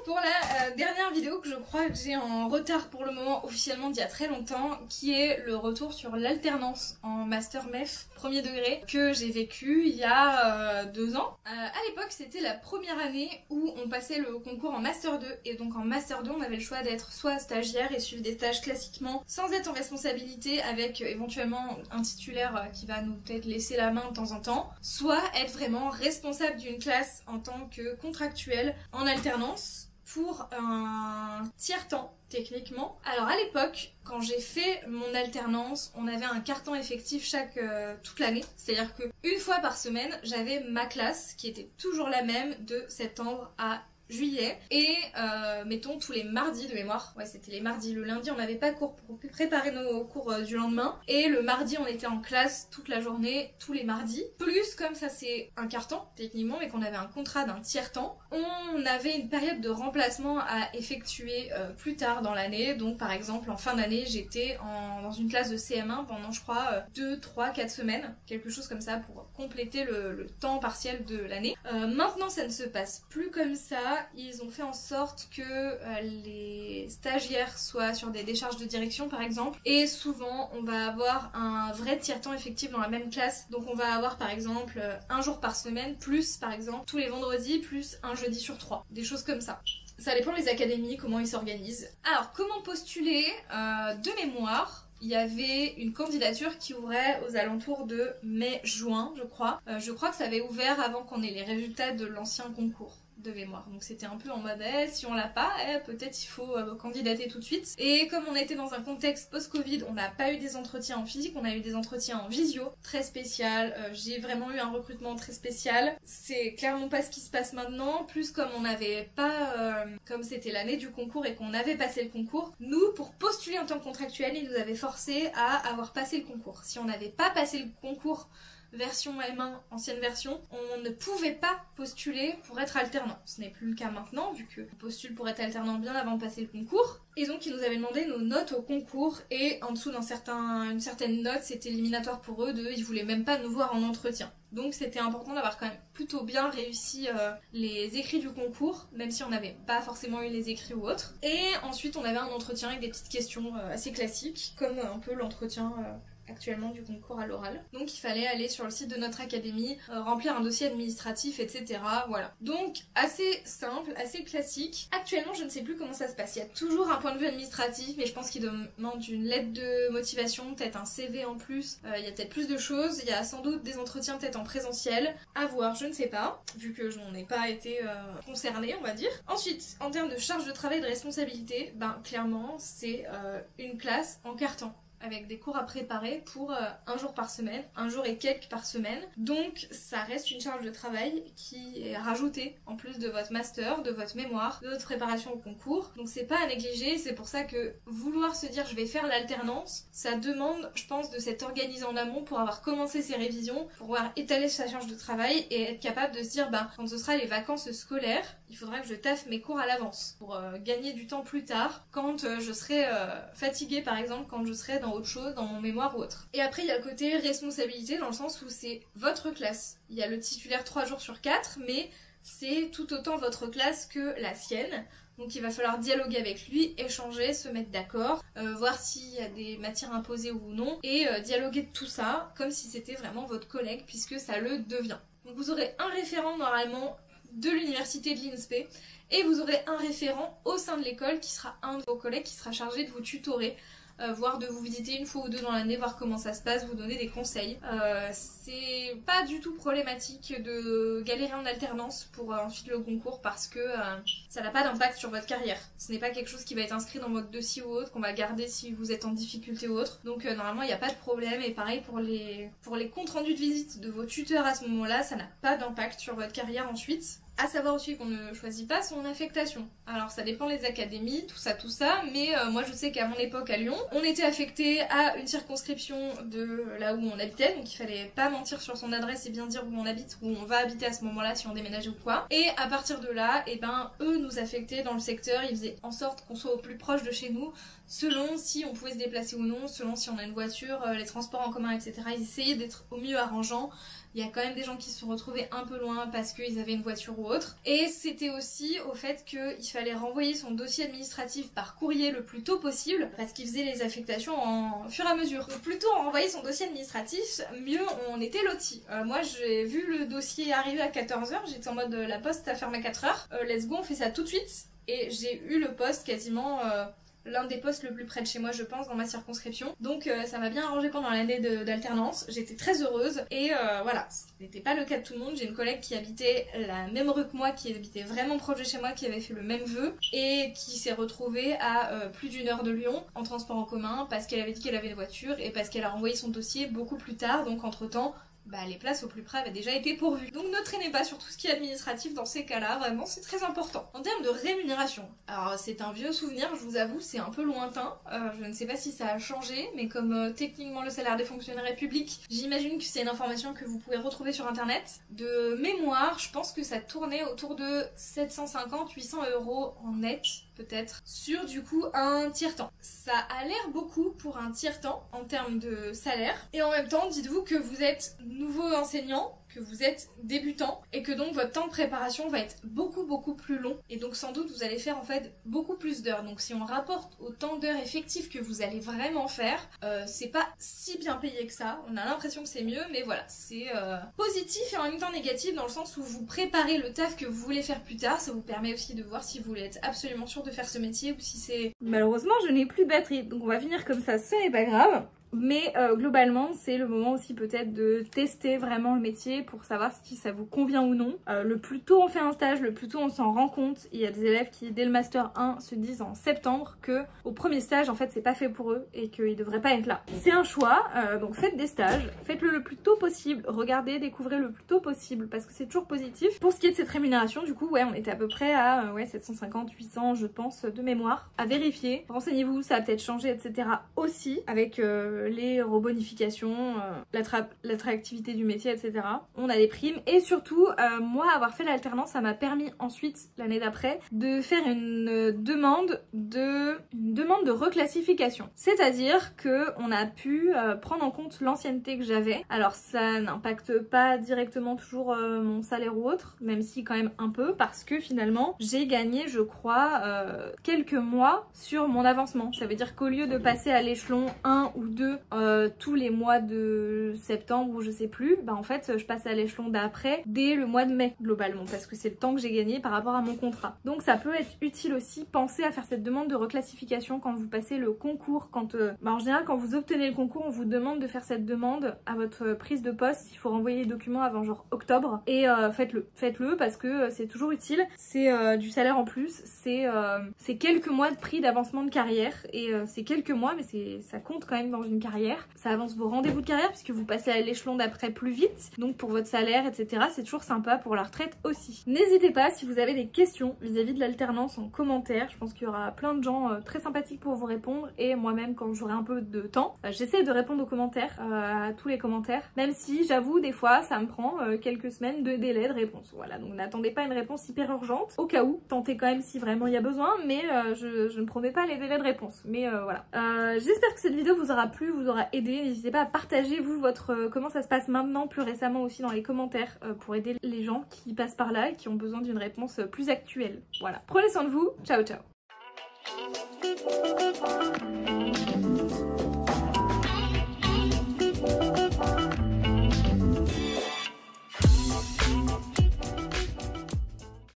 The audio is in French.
pour la dernière vidéo que je crois que j'ai en retard pour le moment officiellement d'il y a très longtemps, qui est le retour sur l'alternance en Master MEF premier degré que j'ai vécu il y a 2 ans. À l'époque c'était la première année où on passait le concours en Master 2 et donc en Master 2 on avait le choix d'être soit stagiaire et suivre des stages classiquement sans être en responsabilité avec éventuellement un titulaire qui va nous peut-être laisser la main de temps en temps, soit être vraiment responsable d'une classe en tant que contractuel en alternance pour un tiers-temps techniquement. Alors à l'époque, quand j'ai fait mon alternance, on avait un quart-temps effectif toute l'année. C'est-à-dire que une fois par semaine, j'avais ma classe qui était toujours la même de septembre à juillet et mettons tous les mardis de mémoire, ouais c'était les mardis, le lundi on n'avait pas cours pour préparer nos cours du lendemain et le mardi on était en classe toute la journée tous les mardis, plus comme ça c'est un quart-temps techniquement mais qu'on avait un contrat d'un tiers-temps, on avait une période de remplacement à effectuer plus tard dans l'année. Donc par exemple en fin d'année j'étais dans une classe de CM1 pendant je crois 2, 3, 4 semaines, quelque chose comme ça pour compléter le temps partiel de l'année. Maintenant ça ne se passe plus comme ça. Ils ont fait en sorte que les stagiaires soient sur des décharges de direction par exemple, et souvent on va avoir un vrai tiers-temps effectif dans la même classe. Donc on va avoir par exemple un jour par semaine, plus par exemple tous les vendredis, plus un jeudi sur 3, des choses comme ça. Ça dépend des académies, comment ils s'organisent. Alors comment postuler? De mémoire, il y avait une candidature qui ouvrait aux alentours de mai-juin, je crois. Je crois que ça avait ouvert avant qu'on ait les résultats de l'ancien concours de mémoire. Donc c'était un peu en mode si on l'a pas, peut-être il faut candidater tout de suite. Et comme on était dans un contexte post-Covid, on n'a pas eu des entretiens en physique, on a eu des entretiens en visio, très spécial. J'ai vraiment eu un recrutement très spécial. C'est clairement pas ce qui se passe maintenant. Plus comme on n'avait pas, comme c'était l'année du concours et qu'on avait passé le concours, nous pour postuler en tant que contractuel, ils nous avaient forcé à avoir passé le concours. Si on n'avait pas passé le concours version M1, ancienne version, on ne pouvait pas postuler pour être alternant. Ce n'est plus le cas maintenant, vu qu'on postule pour être alternant bien avant de passer le concours. Et donc ils nous avaient demandé nos notes au concours, et en dessous une certaine note, c'était éliminatoire pour eux, ils voulaient même pas nous voir en entretien. Donc c'était important d'avoir quand même plutôt bien réussi les écrits du concours, même si on n'avait pas forcément eu les écrits ou autres. Et ensuite on avait un entretien avec des petites questions assez classiques, comme un peu l'entretien actuellement du concours à l'oral. Donc il fallait aller sur le site de notre académie, remplir un dossier administratif, etc. Voilà. Donc assez simple, assez classique. Actuellement je ne sais plus comment ça se passe. Il y a toujours un point de vue administratif, mais je pense qu'il demande une lettre de motivation, peut-être un CV en plus. Il y a peut-être plus de choses. Il y a sans doute des entretiens peut-être en présentiel. À voir, je ne sais pas, vu que je n'en ai pas été concernée, on va dire. Ensuite, en termes de charge de travail et de responsabilité, clairement c'est une classe en quart-temps, avec des cours à préparer pour un jour par semaine, un jour et quelques par semaine. Donc ça reste une charge de travail qui est rajoutée en plus de votre master, de votre mémoire, de votre préparation au concours. Donc c'est pas à négliger, c'est pour ça que vouloir se dire je vais faire l'alternance, ça demande, je pense, de s'être organisé en amont pour avoir commencé ses révisions, pour pouvoir étaler sa charge de travail et être capable de se dire quand ce sera les vacances scolaires, il faudra que je taffe mes cours à l'avance pour gagner du temps plus tard quand je serai fatiguée par exemple, quand je serai dans autre chose, dans mon mémoire ou autre. Et après il y a le côté responsabilité dans le sens où c'est votre classe. Il y a le titulaire 3 jours sur 4, mais c'est tout autant votre classe que la sienne. Donc il va falloir dialoguer avec lui, échanger, se mettre d'accord, voir s'il y a des matières imposées ou non, et dialoguer de tout ça comme si c'était vraiment votre collègue, puisque ça le devient. Donc vous aurez un référent normalement de l'université de l'INSPE, et vous aurez un référent au sein de l'école qui sera un de vos collègues qui sera chargé de vous tutorer, voire de vous visiter une fois ou deux dans l'année, voir comment ça se passe, vous donner des conseils. C'est pas du tout problématique de galérer en alternance pour ensuite le concours, parce que ça n'a pas d'impact sur votre carrière. Ce n'est pas quelque chose qui va être inscrit dans votre dossier ou autre, qu'on va garder si vous êtes en difficulté ou autre. Donc normalement il n'y a pas de problème, et pareil pour les comptes rendus de visite de vos tuteurs à ce moment-là, ça n'a pas d'impact sur votre carrière ensuite. À savoir aussi qu'on ne choisit pas son affectation. Alors ça dépend des académies, tout ça, mais moi je sais qu'à mon époque à Lyon, on était affecté à une circonscription de là où on habitait, donc il fallait pas mentir sur son adresse et bien dire où on habite, où on va habiter à ce moment-là si on déménageait ou quoi. Et à partir de là, eux nous affectaient dans le secteur, ils faisaient en sorte qu'on soit au plus proche de chez nous, selon si on pouvait se déplacer ou non, selon si on a une voiture, les transports en commun, etc. Ils essayaient d'être au mieux arrangeants. Il y a quand même des gens qui se sont retrouvés un peu loin parce qu'ils avaient une voiture ou autre. Et c'était aussi au fait qu'il fallait renvoyer son dossier administratif par courrier le plus tôt possible parce qu'ils faisaient les affectations en fur et à mesure. Donc plus tôt on renvoyait son dossier administratif, mieux on était lotis. Moi j'ai vu le dossier arriver à 14h, j'étais en mode la poste a fermé à 4h, let's go on fait ça tout de suite. Et j'ai eu le poste quasiment l'un des postes le plus près de chez moi je pense dans ma circonscription. Donc ça m'a bien arrangé pendant l'année d'alternance, j'étais très heureuse et voilà, ce n'était pas le cas de tout le monde. J'ai une collègue qui habitait la même rue que moi, qui habitait vraiment proche de chez moi, qui avait fait le même vœu et qui s'est retrouvée à plus d'une heure de Lyon en transport en commun parce qu'elle avait dit qu'elle avait une voiture et parce qu'elle a renvoyé son dossier beaucoup plus tard, donc entre temps les places au plus près avaient déjà été pourvues. Donc ne traînez pas sur tout ce qui est administratif dans ces cas-là, vraiment c'est très important. En termes de rémunération, alors c'est un vieux souvenir, je vous avoue, c'est un peu lointain, je ne sais pas si ça a changé, mais comme techniquement le salaire des fonctionnaires est public, j'imagine que c'est une information que vous pouvez retrouver sur internet. De mémoire, je pense que ça tournait autour de 750-800 € en net, peut-être, sur du coup un tiers-temps. Ça a l'air beaucoup pour un tiers-temps en termes de salaire, et en même temps, dites-vous que vous êtes nouveau enseignant, que vous êtes débutant et que donc votre temps de préparation va être beaucoup plus long et donc sans doute vous allez faire en fait beaucoup plus d'heures. Donc si on rapporte au temps d'heures effectives que vous allez vraiment faire, c'est pas si bien payé que ça. On a l'impression que c'est mieux, mais voilà, c'est positif et en même temps négatif dans le sens où vous préparez le taf que vous voulez faire plus tard. Ça vous permet aussi de voir si vous voulez être absolument sûr de faire ce métier ou si c'est... Malheureusement je n'ai plus de batterie donc on va finir comme ça, ce n'est pas grave. Mais globalement c'est le moment aussi peut-être de tester vraiment le métier pour savoir si ça vous convient ou non. Le plus tôt on fait un stage, le plus tôt on s'en rend compte. Il y a des élèves qui dès le master 1 se disent en septembre que au premier stage en fait c'est pas fait pour eux et qu'ils devraient pas être là. C'est un choix, donc faites des stages, faites-le le plus tôt possible, regardez, découvrez le plus tôt possible parce que c'est toujours positif. Pour ce qui est de cette rémunération du coup ouais on était à peu près à 750-800 je pense de mémoire. À vérifier, renseignez-vous, ça a peut-être changé etc. aussi avec les rebonifications, l'attractivité du métier, etc. On a des primes et surtout, moi avoir fait l'alternance, ça m'a permis ensuite, l'année d'après, de faire une demande de reclassification. C'est-à-dire que on a pu prendre en compte l'ancienneté que j'avais. Alors ça n'impacte pas directement toujours mon salaire ou autre, même si quand même un peu, parce que finalement, j'ai gagné, je crois, quelques mois sur mon avancement. Ça veut dire qu'au lieu de passer à l'échelon 1 ou 2 tous les mois de septembre ou je sais plus, en fait je passe à l'échelon d'après dès le mois de mai globalement parce que c'est le temps que j'ai gagné par rapport à mon contrat. Donc ça peut être utile aussi, pensez à faire cette demande de reclassification quand vous passez le concours, quand en général quand vous obtenez le concours on vous demande de faire cette demande à votre prise de poste, il faut renvoyer les documents avant genre octobre et faites-le parce que c'est toujours utile, c'est du salaire en plus, c'est quelques mois de prix d'avancement de carrière et c'est quelques mois mais ça compte quand même dans une carrière, ça avance vos rendez-vous de carrière puisque vous passez à l'échelon d'après plus vite, donc pour votre salaire etc. c'est toujours sympa pour la retraite aussi. N'hésitez pas si vous avez des questions vis-à-vis de l'alternance en commentaire, je pense qu'il y aura plein de gens très sympathiques pour vous répondre et moi-même quand j'aurai un peu de temps, j'essaie de répondre aux commentaires, à tous les commentaires, même si j'avoue des fois ça me prend quelques semaines de délai de réponse, voilà, donc n'attendez pas une réponse hyper urgente, au cas où, tentez quand même si vraiment il y a besoin, mais je ne promets pas les délais de réponse, mais voilà. J'espère que cette vidéo vous aura plu, vous aura aidé. N'hésitez pas à partager vous comment ça se passe maintenant, plus récemment aussi dans les commentaires pour aider les gens qui passent par là et qui ont besoin d'une réponse plus actuelle. Voilà. Prenez soin de vous. Ciao ciao.